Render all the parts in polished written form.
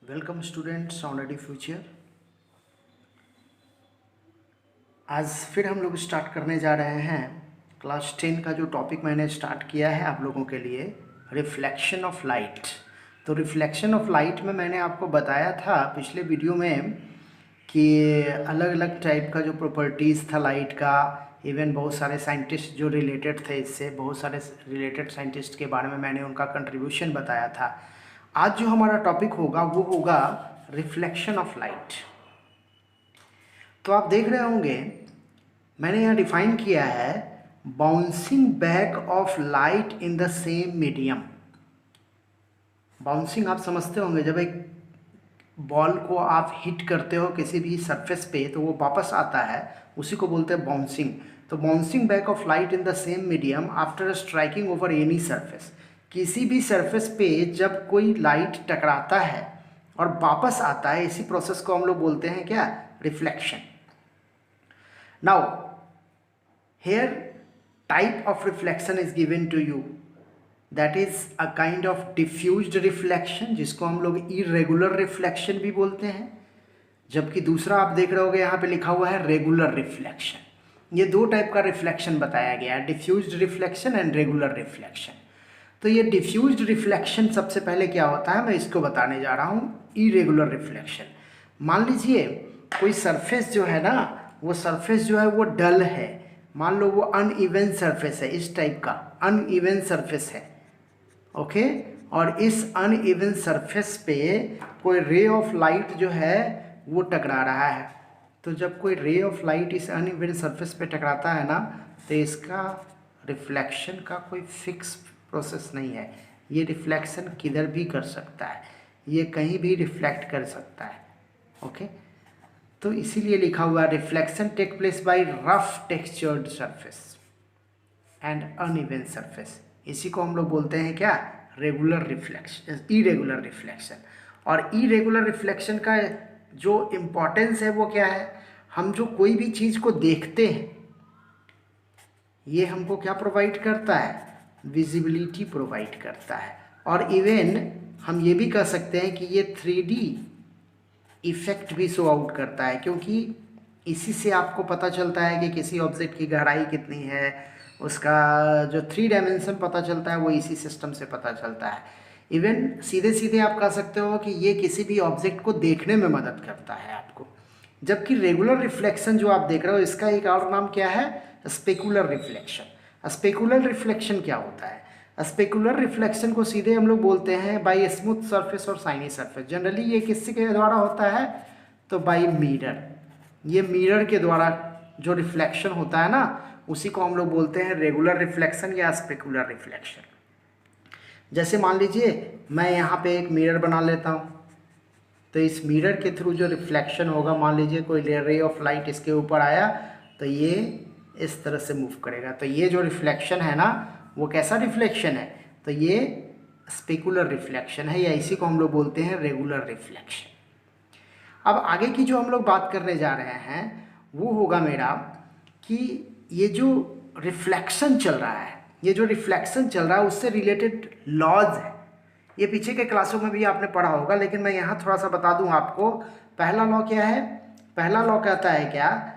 Welcome students on ready future. आज फिर हम लोग स्टार्ट करने जा रहे हैं क्लास 10 का जो टॉपिक मैंने स्टार्ट किया है आप लोगों के लिए, रिफ्लेक्शन ऑफ लाइट। तो रिफ्लेक्शन ऑफ लाइट में मैंने आपको बताया था पिछले वीडियो में कि अलग अलग टाइप का जो प्रॉपर्टीज़ था लाइट का, इवन बहुत सारे साइंटिस्ट जो रिलेटेड थे इससे, बहुत सारे रिलेटेड साइंटिस्ट के बारे में मैंने उनका कंट्रीब्यूशन बताया था। आज जो हमारा टॉपिक होगा वो होगा रिफ्लेक्शन ऑफ लाइट। तो आप देख रहे होंगे मैंने यहाँ डिफाइन किया है bouncing back of light in the same medium. Bouncing आप समझते होंगे, जब एक बॉल को आप हिट करते हो किसी भी सरफेस पे तो वो वापस आता है, उसी को बोलते हैं बाउंसिंग। तो bouncing back of light in the same medium after striking over any surface. किसी भी सरफेस पे जब कोई लाइट टकराता है और वापस आता है, इसी प्रोसेस को हम लोग बोलते हैं क्या, reflection. Now here type of reflection is given to you, that is a kind of diffused reflection, जिसको हम लोग इरेगुलर रिफ्लेक्शन भी बोलते हैं। जबकि दूसरा आप देख रहे होगे यहाँ पे लिखा हुआ है रेगुलर रिफ्लेक्शन। ये दो टाइप का रिफ्लेक्शन बताया गया है, diffused reflection and regular reflection. तो ये डिफ्यूज्ड रिफ्लेक्शन सबसे पहले क्या होता है मैं इसको बताने जा रहा हूँ, इरेगुलर रिफ्लेक्शन। मान लीजिए कोई सरफेस जो है ना, वो सरफेस जो है वो डल है, मान लो वो अनइवन सरफेस है, इस टाइप का अनइवन सरफेस है, ओके। और इस अनइवन सरफेस पे कोई रे ऑफ लाइट जो है वो टकरा रहा है। तो जब कोई रे ऑफ लाइट इस अनइवन सरफेस पे टकराता है ना, तो इसका रिफ्लेक्शन का कोई फिक्स प्रोसेस नहीं है। ये रिफ्लेक्शन किधर भी कर सकता है, ये कहीं भी रिफ्लेक्ट कर सकता है, ओके। तो इसीलिए लिखा हुआ है reflection take place by rough textured surface and uneven surface. इसी को हम लोग बोलते हैं क्या, रेगुलर रिफ्लेक्शन, इरेगुलर रिफ्लेक्शन। और इरेगुलर रिफ्लेक्शन का जो इम्पोर्टेंस है वो क्या है, हम जो कोई भी चीज़ को देखते हैं ये हमको क्या प्रोवाइड करता है, विजिबिलिटी प्रोवाइड करता है। और इवन हम ये भी कह सकते हैं कि ये 3D इफेक्ट भी शो आउट करता है, क्योंकि इसी से आपको पता चलता है कि किसी ऑब्जेक्ट की गहराई कितनी है, उसका जो 3 डायमेंशन पता चलता है वो इसी सिस्टम से पता चलता है। इवन सीधे सीधे आप कह सकते हो कि ये किसी भी ऑब्जेक्ट को देखने में मदद करता है आपको। जबकि रेगुलर रिफ्लेक्शन जो आप देख रहे हो इसका एक और नाम क्या है, स्पेकुलर रिफ्लेक्शन। स्पेकुलर रिफ्लेक्शन क्या होता है, स्पेकुलर रिफ्लेक्शन को सीधे हम लोग बोलते हैं बाय स्मूथ सरफेस और शाइनी सरफेस। जनरली ये किसके द्वारा होता है, तो बाय मिरर। ये मिरर के द्वारा जो रिफ्लेक्शन होता है ना, उसी को हम लोग बोलते हैं रेगुलर रिफ्लेक्शन या स्पेकुलर रिफ्लेक्शन। जैसे मान लीजिए मैं यहाँ पे एक मिरर बना लेता हूँ, तो इस मिरर के थ्रू जो रिफ्लेक्शन होगा, मान लीजिए कोई रे ऑफ लाइट इसके ऊपर आया तो ये इस तरह से मूव करेगा। तो ये जो रिफ्लेक्शन है ना, वो कैसा रिफ्लेक्शन है, तो ये स्पेकुलर रिफ्लेक्शन है, या इसी को हम लोग बोलते हैं रेगुलर रिफ्लेक्शन। अब आगे की जो हम लोग बात करने जा रहे हैं वो होगा मेरा कि ये जो रिफ्लेक्शन चल रहा है, ये जो रिफ्लेक्शन चल रहा है उससे रिलेटेड लॉज है। ये पीछे के क्लासों में भी आपने पढ़ा होगा, लेकिन मैं यहाँ थोड़ा सा बता दूँ आपको। पहला लॉ क्या है, पहला लॉ कहता है क्या,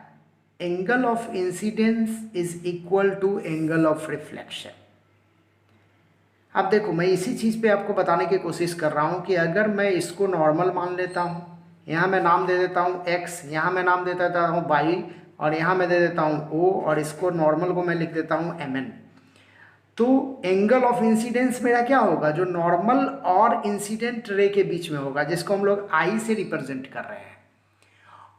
angle of incidence is equal to angle of reflection. अब देखो मैं इसी चीज़ पे आपको बताने की कोशिश कर रहा हूँ कि अगर मैं इसको नॉर्मल मान लेता हूँ, यहाँ मैं नाम दे देता हूँ x, यहाँ मैं नाम दे देता हूँ y, और यहाँ मैं दे देता हूँ o, और इसको नॉर्मल को मैं लिख देता हूँ mn। तो एंगल ऑफ इंसिडेंस मेरा क्या होगा, जो नॉर्मल और इंसिडेंट रे के बीच में होगा, जिसको हम लोग I से रिप्रेजेंट कर रहे हैं।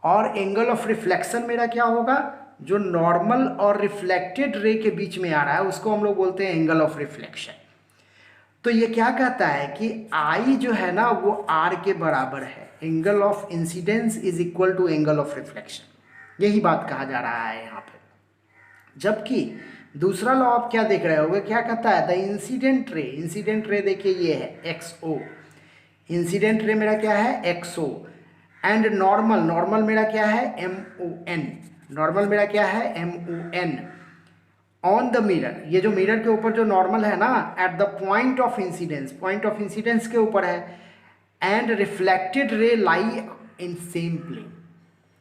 और एंगल ऑफ रिफ्लेक्शन मेरा क्या होगा, जो नॉर्मल और रिफ्लेक्टेड रे के बीच में आ रहा है, उसको हम लोग बोलते हैं एंगल ऑफ रिफ्लेक्शन। तो ये क्या कहता है कि I जो है ना वो R के बराबर है, angle of incidence is equal to angle of reflection, यही बात कहा जा रहा है यहाँ पे। जबकि दूसरा लॉ आप क्या देख रहे होगे, क्या कहता है, the incident ray, incident ray देखिए ये है XO, इंसिडेंट रे मेरा क्या है XO, एंड नॉर्मल, नॉर्मल मेरा क्या है MON, नॉर्मल मेरा क्या है MON ऑन द मिरर। ये जो मिरर के ऊपर जो नॉर्मल है ना, eight the point of incidence, point of incidence के ऊपर है, एंड रिफ्लेक्टेड रे लाई इन सेम प्लेन,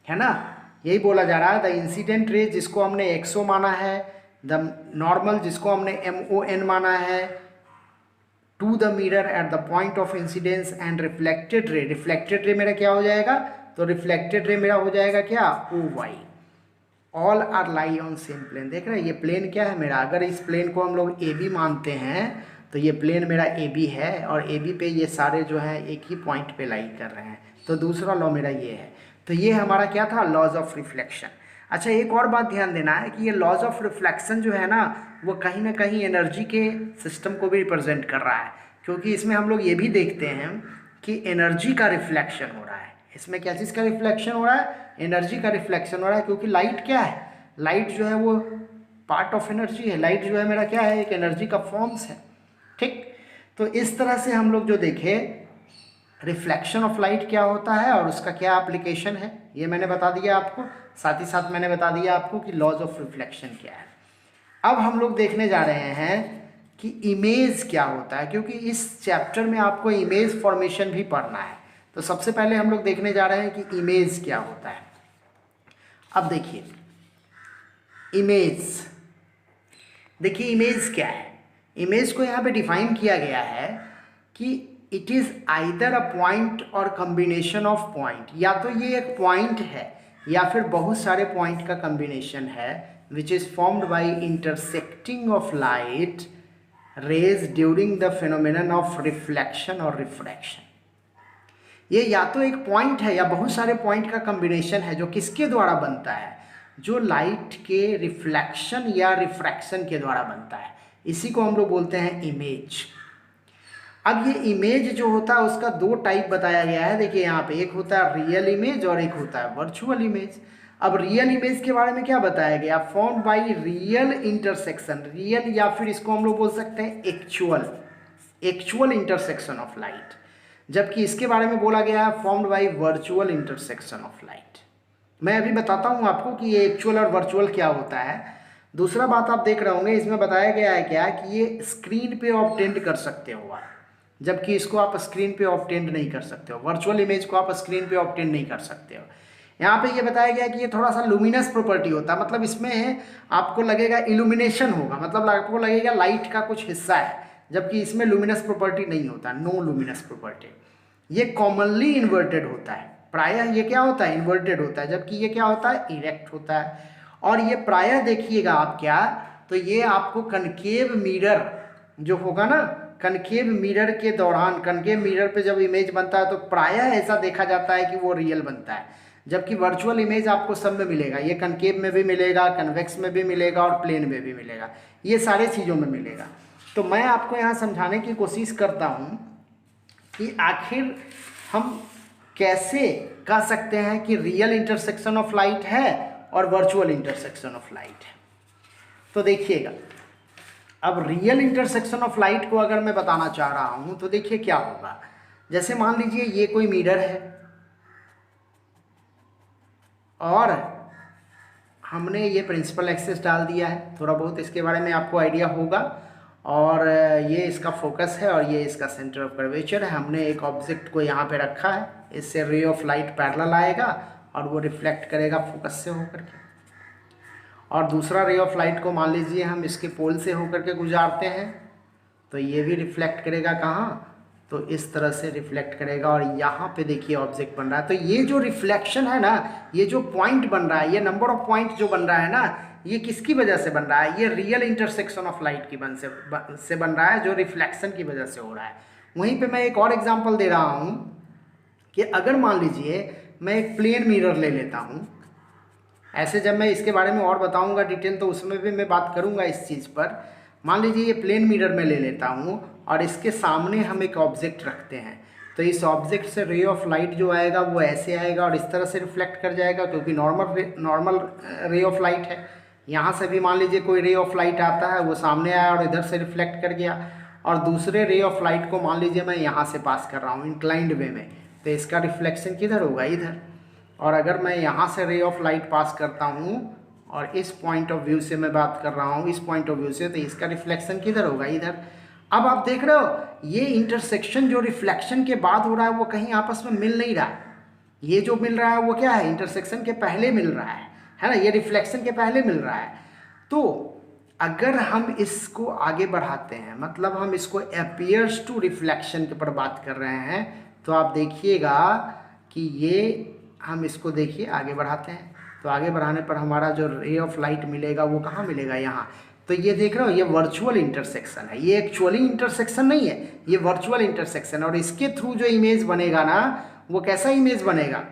है ना, यही बोला जा रहा है। द इंसिडेंट रे जिसको हमने एक्सओ माना है, द नॉर्मल जिसको हमने MON माना है, to the mirror at the point of incidence, and reflected ray, reflected ray मेरा क्या हो जाएगा, तो रिफ्लेक्टेड रे मेरा हो जाएगा क्या, OY। All are lie on same plane. देख रहे हैं ये प्लेन क्या है मेरा, अगर इस प्लेन को हम लोग AB मानते हैं तो ये प्लेन मेरा AB है, और AB पे ये सारे जो हैं एक ही पॉइंट पे लाई कर रहे हैं, तो दूसरा लॉ मेरा ये है। तो ये हमारा क्या था, लॉज ऑफ रिफ्लेक्शन। अच्छा, एक और बात ध्यान देना है कि ये लॉज ऑफ रिफ्लेक्शन जो है ना, वो कहीं ना कहीं एनर्जी के सिस्टम को भी रिप्रेजेंट कर रहा है, क्योंकि इसमें हम लोग ये भी देखते हैं कि एनर्जी का रिफ्लेक्शन हो रहा है। इसमें क्या चीज़ का रिफ्लेक्शन हो रहा है, एनर्जी का रिफ्लेक्शन हो रहा है, क्योंकि लाइट क्या है, लाइट जो है वो पार्ट ऑफ एनर्जी है, लाइट जो है मेरा क्या है, एक एनर्जी का फॉर्म्स है, ठीक। तो इस तरह से हम लोग जो देखे रिफ्लेक्शन ऑफ लाइट क्या होता है और उसका क्या एप्लीकेशन है, ये मैंने बता दिया आपको। साथ ही साथ मैंने बता दिया आपको कि लॉज ऑफ रिफ्लेक्शन क्या है। अब हम लोग देखने जा रहे हैं कि इमेज क्या होता है, क्योंकि इस चैप्टर में आपको इमेज फॉर्मेशन भी पढ़ना है। तो सबसे पहले हम लोग देखने जा रहे हैं कि इमेज क्या होता है। अब देखिए इमेज, देखिए इमेज क्या है। इमेज को यहाँ पे डिफाइन किया गया है कि it is either a point और कॉम्बिनेशन ऑफ पॉइंट, या तो ये एक पॉइंट है या फिर बहुत सारे पॉइंट का कॉम्बिनेशन है, which is formed by intersecting of light rays during the phenomenon of reflection और रिफ्रैक्शन। ये या तो एक पॉइंट है या बहुत सारे पॉइंट का कॉम्बिनेशन है, जो किसके द्वारा बनता है, जो लाइट के रिफ्लेक्शन या रिफ्रैक्शन के द्वारा बनता है। इसी को हम लोग बोलते हैं इमेज। अब ये इमेज जो होता है उसका दो टाइप बताया गया है। देखिए यहाँ पे एक होता है रियल इमेज और एक होता है वर्चुअल इमेज। अब रियल इमेज के बारे में क्या बताया गया, formed by real intersection, real या फिर इसको हम लोग बोल सकते हैं एक्चुअल इंटरसेक्शन ऑफ लाइट, जबकि इसके बारे में बोला गया है formed by virtual intersection of light. मैं अभी बताता हूँ आपको कि ये एक्चुअल और वर्चुअल क्या होता है। दूसरा बात आप देख रहे होंगे, इसमें बताया गया है क्या कि ये स्क्रीन पे ऑब्टेंड कर सकते हो आप, जबकि इसको आप स्क्रीन पे ऑब्टेंड नहीं कर सकते हो। वर्चुअल इमेज को आप स्क्रीन पे ऑब्टेंड नहीं कर सकते हो। यहाँ पे ये बताया गया कि ये थोड़ा सा लुमिनस प्रॉपर्टी होता है, मतलब इसमें आपको लगेगा इल्यूमिनेशन होगा, मतलब आपको लगेगा लाइट का कुछ हिस्सा है, जबकि इसमें लुमिनस प्रॉपर्टी नहीं होता, नो लुमिनस प्रॉपर्टी। ये कॉमनली इन्वर्टेड होता है, प्रायः ये क्या होता है, इन्वर्टेड होता है, जबकि ये क्या होता है, इरेक्ट होता है। और ये प्रायः देखिएगा आप क्या, तो ये आपको कनकेव मिरर जो होगा ना, कनकेव मिरर के दौरान, कनकेव मिरर पे जब इमेज बनता है तो प्रायः ऐसा देखा जाता है कि वो रियल बनता है, जबकि वर्चुअल इमेज आपको सब में मिलेगा। ये कनकेव में भी मिलेगा, कन्वेक्स में भी मिलेगा और प्लेन में भी मिलेगा, ये सारे चीज़ों में मिलेगा। तो मैं आपको यहाँ समझाने की कोशिश करता हूँ कि आखिर हम कैसे कह सकते हैं कि रियल इंटरसेक्शन ऑफ लाइट है और वर्चुअल इंटरसेक्शन ऑफ लाइट है। तो देखिएगा, अब रियल इंटरसेक्शन ऑफ लाइट को अगर मैं बताना चाह रहा हूं तो देखिए क्या होगा। जैसे मान लीजिए ये कोई मिरर है और हमने ये प्रिंसिपल एक्सिस डाल दिया है, थोड़ा बहुत इसके बारे में आपको आइडिया होगा, और ये इसका फोकस है और ये इसका सेंटर ऑफ कर्वेचर है। हमने एक ऑब्जेक्ट को यहाँ पे रखा है, इससे रे ऑफ लाइट पैरेलल आएगा और वो रिफ्लेक्ट करेगा फोकस से होकर के, और दूसरा रे ऑफ लाइट को मान लीजिए हम इसके पोल से होकर के गुजारते हैं, तो ये भी रिफ्लेक्ट करेगा कहाँ, तो इस तरह से रिफ्लेक्ट करेगा और यहाँ पे देखिए ऑब्जेक्ट बन रहा है। तो ये जो रिफ्लेक्शन है ना, ये जो पॉइंट बन रहा है, ये नंबर ऑफ पॉइंट जो बन रहा है ना, ये किसकी वजह से बन रहा है, ये रियल इंटरसेक्शन ऑफ लाइट की से बन रहा है, जो रिफ्लेक्शन की वजह से हो रहा है। वहीं पे मैं एक और एग्जांपल दे रहा हूँ कि अगर मान लीजिए मैं एक प्लेन मिरर ले लेता हूँ, ऐसे जब मैं इसके बारे में और बताऊँगा डिटेल तो उसमें भी मैं बात करूँगा इस चीज़ पर। मान लीजिए ये प्लेन मिरर में ले लेता हूँ और इसके सामने हम एक ऑब्जेक्ट रखते हैं, तो इस ऑब्जेक्ट से रे ऑफ लाइट जो आएगा वो ऐसे आएगा और इस तरह से रिफ्लेक्ट कर जाएगा, क्योंकि नॉर्मल रे ऑफ लाइट है। यहाँ से भी मान लीजिए कोई रे ऑफ लाइट आता है, वो सामने आया और इधर से रिफ्लेक्ट कर गया, और दूसरे रे ऑफ लाइट को मान लीजिए मैं यहाँ से पास कर रहा हूँ इंक्लाइंड वे में, तो इसका रिफ्लेक्शन किधर होगा, इधर। और अगर मैं यहाँ से रे ऑफ लाइट पास करता हूँ और इस पॉइंट ऑफ व्यू से मैं बात कर रहा हूँ, इस पॉइंट ऑफ व्यू से, तो इसका रिफ्लेक्शन किधर होगा, इधर। अब आप देख रहे हो ये इंटरसेक्शन जो रिफ्लेक्शन के बाद हो रहा है वो कहीं आपस में मिल नहीं रहा। ये जो मिल रहा है वो क्या है, इंटरसेक्शन के पहले मिल रहा है ना, ये रिफ्लेक्शन के पहले मिल रहा है। तो अगर हम इसको आगे बढ़ाते हैं, मतलब हम इसको अपीयर्स टू रिफ्लेक्शन के पर बात कर रहे हैं, तो आप देखिएगा कि ये हम इसको देखिए आगे बढ़ाते हैं, तो आगे बढ़ाने पर हमारा जो रे ऑफ लाइट मिलेगा वो कहाँ मिलेगा, यहाँ। तो ये देख रहे हो ये वर्चुअल इंटरसेक्शन है, ये एक्चुअली इंटरसेक्शन नहीं है, ये वर्चुअल इंटरसेक्शन। और इसके थ्रू जो इमेज बनेगा ना वो कैसा इमेज बनेगा,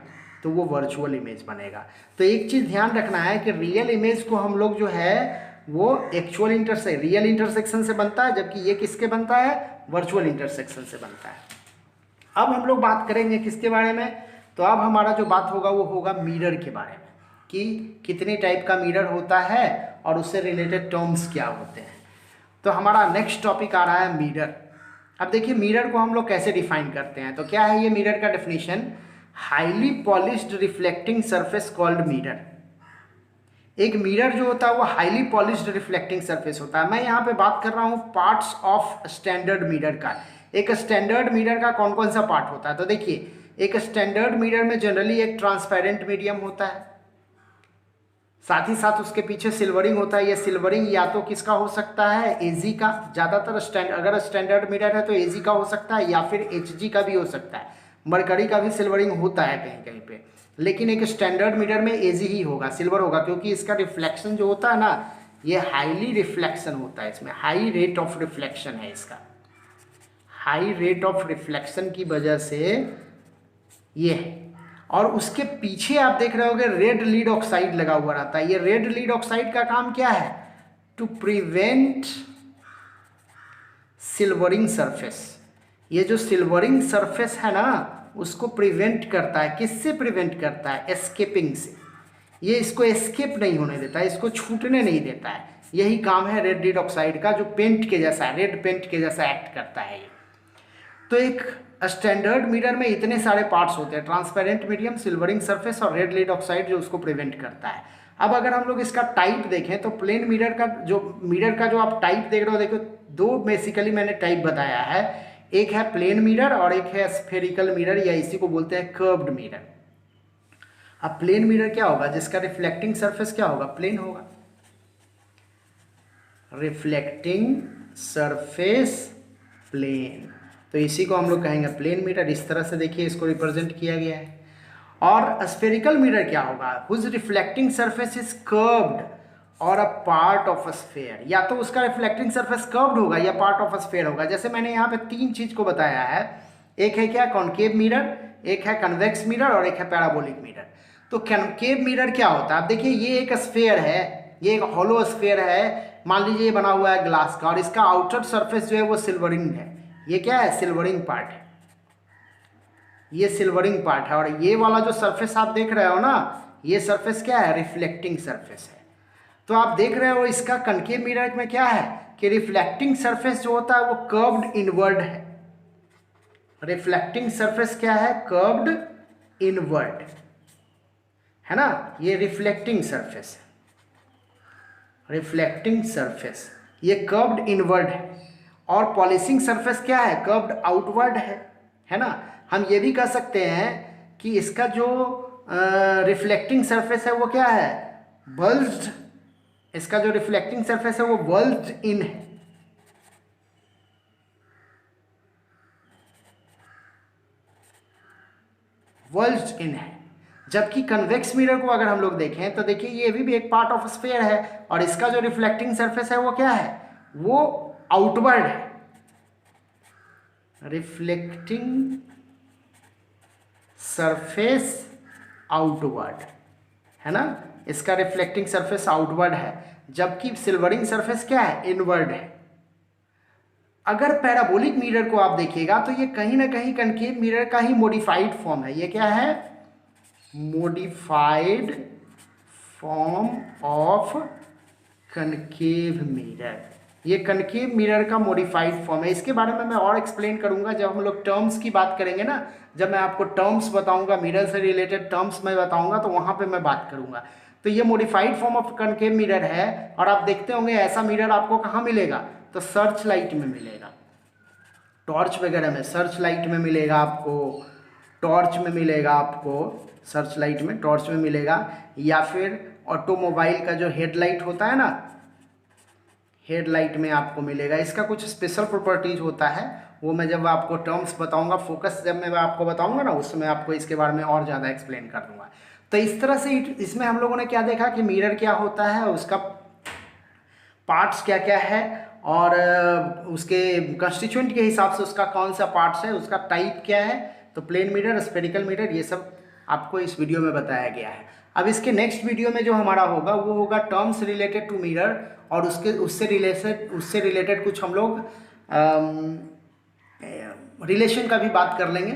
तो वो वर्चुअल इमेज बनेगा। तो एक चीज़ ध्यान रखना है कि रियल इमेज को हम लोग जो है वो एक्चुअल रियल इंटरसेक्शन से बनता है, जबकि ये किसके बनता है, वर्चुअल इंटरसेक्शन से बनता है। अब हम लोग बात करेंगे किसके बारे में, तो अब हमारा जो बात होगा वो होगा मिरर के बारे में, कि कितने टाइप का मिरर होता है और उससे रिलेटेड टर्म्स क्या होते हैं। तो हमारा नेक्स्ट टॉपिक आ रहा है मिरर। अब देखिए मिरर को हम लोग कैसे डिफाइन करते हैं, तो क्या है ये मिरर का definition, highly polished reflecting surface called mirror. एक मिरर जो होता है वो हाईली पॉलिश्ड रिफ्लेक्टिंग सरफेस होता है। मैं यहाँ पे बात कर रहा हूँ पार्ट्स ऑफ स्टैंडर्ड मिरर का। एक स्टैंडर्ड मिरर का कौन कौन सा पार्ट होता है, तो देखिए एक स्टैंडर्ड मिरर में जनरली एक ट्रांसपेरेंट मीडियम होता है, साथ ही साथ उसके पीछे सिल्वरिंग होता है। ये सिल्वरिंग या तो किसका हो सकता है, एजी का, ज़्यादातर अगर स्टैंडर्ड मिरर है तो एजी का हो सकता है या फिर एचजी का भी हो सकता है। मरकरी का भी सिल्वरिंग होता है कहीं कहीं पे, लेकिन एक स्टैंडर्ड मिरर में एजी ही होगा, सिल्वर होगा, क्योंकि इसका रिफ्लेक्शन जो होता है ना ये हाईली रिफ्लेक्शन होता है, इसमें हाई रेट ऑफ रिफ्लेक्शन है, इसका हाई रेट ऑफ रिफ्लेक्शन की वजह से ये है। और उसके पीछे आप देख रहे होगे रेड लीड ऑक्साइड लगा हुआ रहता है। ये रेड लीड ऑक्साइड का काम क्या है, टू प्रिवेंट सिल्वरिंग सरफेस। ये जो सिल्वरिंग सरफेस है ना उसको प्रिवेंट करता है, किससे प्रिवेंट करता है, एस्केपिंग से। ये इसको एस्केप नहीं होने देता है, इसको छूटने नहीं देता है। यही काम है रेड लीड ऑक्साइड का, जो पेंट के जैसा, रेड पेंट के जैसा एक्ट करता है ये। तो एक स्टैंडर्ड मिरर में इतने सारे पार्ट्स होते हैं, ट्रांसपेरेंट मीडियम, सिल्वरिंग सरफेस और रेड लीड ऑक्साइड जो उसको प्रिवेंट करता है। अब अगर हम लोग इसका टाइप देखें तो प्लेन मिरर का जो आप टाइप देख रहे हो, देखो दो बेसिकली मैंने टाइप बताया है, एक है प्लेन मिरर और एक है स्फेरिकल मिरर, या इसी को बोलते हैं कर्व्ड मिरर। अब प्लेन मिरर क्या होगा, जिसका रिफ्लेक्टिंग सरफेस क्या होगा, प्लेन होगा, रिफ्लेक्टिंग सरफेस प्लेन, तो इसी को हम लोग कहेंगे प्लेन मिरर। इस तरह से देखिए इसको रिप्रेजेंट किया गया है। और स्फेरिकल मिरर क्या होगा, whose reflecting surface is curved और a part of a sphere, या तो उसका रिफ्लेक्टिंग सरफेस कर्व्ड होगा या पार्ट ऑफ अ स्फेयर होगा। जैसे मैंने यहाँ पे तीन चीज को बताया है, एक है क्या, कॉनकेव मिरर, एक है कन्वेक्स मिरर और एक है पैराबोलिक मिरर। तो कॉनकेव मिरर क्या होता है, आप देखिए ये एक स्फेयर है, ये एक हॉलो स्फेयर है, मान लीजिए ये बना हुआ है ग्लास का, और इसका आउटर सरफेस जो है वो सिल्वरिंग है। ये क्या है, सिल्वरिंग पार्ट है, ये सिल्वरिंग पार्ट है। और ये वाला जो सरफेस आप देख रहे हो ना, ये सरफेस क्या है, रिफ्लेक्टिंग सरफेस है। तो आप देख रहे हो इसका कनकेव मिरर में क्या है कि रिफ्लेक्टिंग सरफेस जो होता है वो कर्व्ड इनवर्ड है। रिफ्लेक्टिंग सरफेस क्या है, कर्व्ड इनवर्ड है ना, ये रिफ्लेक्टिंग सरफेस है, रिफ्लेक्टिंग सरफेस ये कर्व्ड इनवर्ड है। और पॉलिशिंग सरफेस क्या है, कर्व्ड आउटवर्ड है ना। हम ये भी कह सकते हैं कि इसका जो रिफ्लेक्टिंग सरफेस है वो क्या है, बल्ज्ड, इसका जो रिफ्लेक्टिंग सरफेस है वो बल्ज्ड इन है, बल्ज्ड इन है। जबकि कन्वेक्स मिरर को अगर हम लोग देखें तो देखिए ये भी एक पार्ट ऑफ स्फेयर है, और इसका जो रिफ्लेक्टिंग सरफेस है वो क्या है, वो आउटवर्ड है, रिफ्लेक्टिंग सरफेस आउटवर्ड है ना, इसका रिफ्लेक्टिंग सरफेस आउटवर्ड है, जबकि सिल्वरिंग सरफेस क्या है, इनवर्ड है। अगर पैराबोलिक मिरर को आप देखिएगा तो ये कहीं ना कहीं कनकेव मिरर का ही मॉडिफाइड फॉर्म है। ये क्या है, modified form of concave mirror, ये कनकेव मिरर का मॉडिफाइड फॉर्म है। इसके बारे में मैं और एक्सप्लेन करूंगा जब हम लोग टर्म्स की बात करेंगे ना, जब मैं आपको टर्म्स बताऊंगा, मिरर से रिलेटेड टर्म्स मैं बताऊंगा तो वहां पे मैं बात करूंगा। तो ये modified form of concave mirror है, और आप देखते होंगे ऐसा मिरर आपको कहाँ मिलेगा, तो सर्च लाइट में मिलेगा। टॉर्च वगैरह में, सर्च लाइट में मिलेगा आपको, टॉर्च में मिलेगा आपको, सर्च लाइट में, टॉर्च में मिलेगा, या फिर ऑटोमोबाइल का जो हेडलाइट होता है ना, हेडलाइट में आपको मिलेगा। इसका कुछ स्पेशल प्रॉपर्टीज होता है, वो मैं जब आपको टर्म्स बताऊंगा, फोकस जब मैं आपको बताऊंगा ना, उसमें आपको इसके बारे में और ज़्यादा एक्सप्लेन कर दूंगा। तो इस तरह से इसमें हम लोगों ने क्या देखा कि मिरर क्या होता है, उसका पार्ट्स क्या क्या है, और उसके कंस्टिट्यूएंट के हिसाब से उसका कौन सा पार्ट्स है, उसका टाइप क्या है। तो प्लेन मिरर, स्फेरिकल मिरर, ये सब आपको इस वीडियो में बताया गया है। अब इसके नेक्स्ट वीडियो में जो हमारा होगा वो होगा टर्म्स रिलेटेड टू मिरर, और उससे रिलेटेड कुछ हम लोग रिलेशन का भी बात कर लेंगे।